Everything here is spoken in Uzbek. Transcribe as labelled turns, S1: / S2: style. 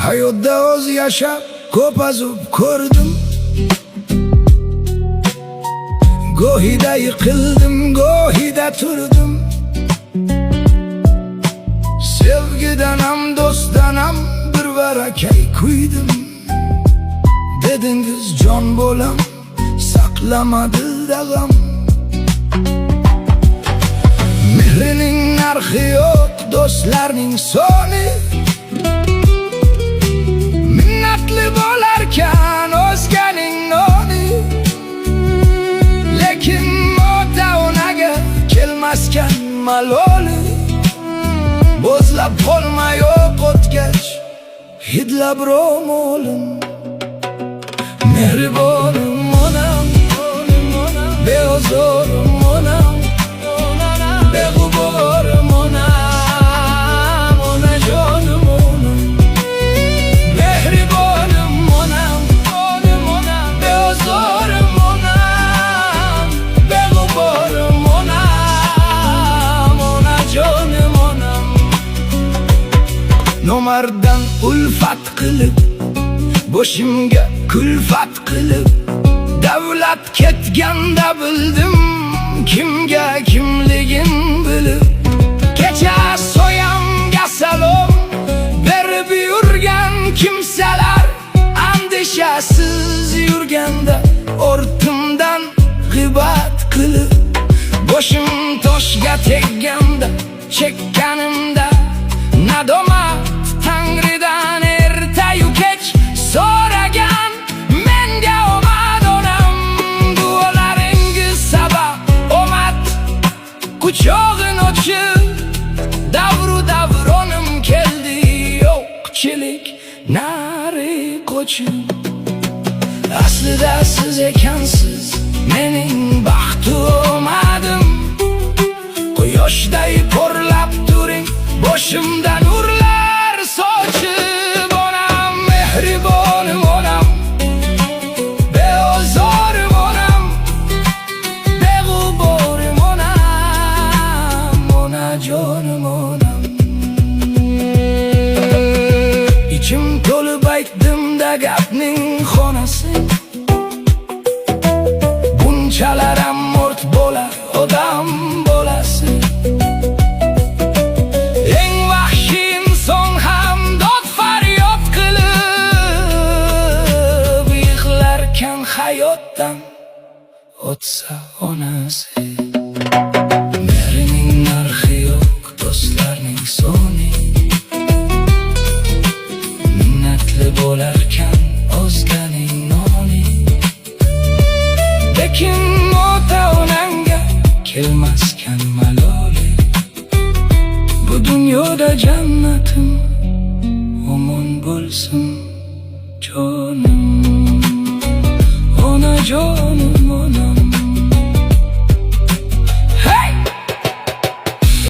S1: Hayotda o'z yashab ko'p azоб ko'rdim. Gohida yiqildim, gohida turdim. Sevgidan ham do'stdan ham bir barakay kuydim. Dedingiz jon bo'lam, saqlama dilda g'am. Mehrining narxi yo'q, do'stlarning soni. Minnatli bo'larkan o'zganing noni. Lekin ota-onaga kelmaskan maloli. Bo'zlab qolma yo'q o'tgach, hidlab ro'molim. Mehribonim onam, beozorim onam, beg'uborim onam, onajonim onam. Mehribonim onam, beozorim onam, beg'uborim onam, onajonim onam. Nomardan ulfat qilib, boshimga kulfat qilib, davlat ketganda bildim kimga kimligin bilib. Kecha soyamga salom berib yurgan kimsalar, andishasiz yurganda ortimdan g'ibat qilib. Boshim toshga tegganda, chekkanimda nadomat Tangridan ertayu kech so'ragan menga omad onam. Duolaringiz sabab omad quchog'in ochib, davru davronim keldi yo'qchilik nari qochib. Aslida siz ekansiz mening baxtu omadim. Quyoshday porlab turing, boshimda nurlar sochib. Onam, mehribonim onam, beozorim onam, beg'uborim onam, onajonim onam. Ichim to'lib aytdim-da gapning xonasi. Bunchalar ham mort bo'lar odam bolasi. Eng vahshiy inson ham dod faryod qilib yig'larkan hayotdan o'tsa onasi. Mehrining narxi yo'q, do'stlarning soni. Minnatli bo'larkan o'zganing noni. Lekin ota-onangga kelmaskan maloli. Bu dunyoda jannatim omon bo'lsin jonim, onajon.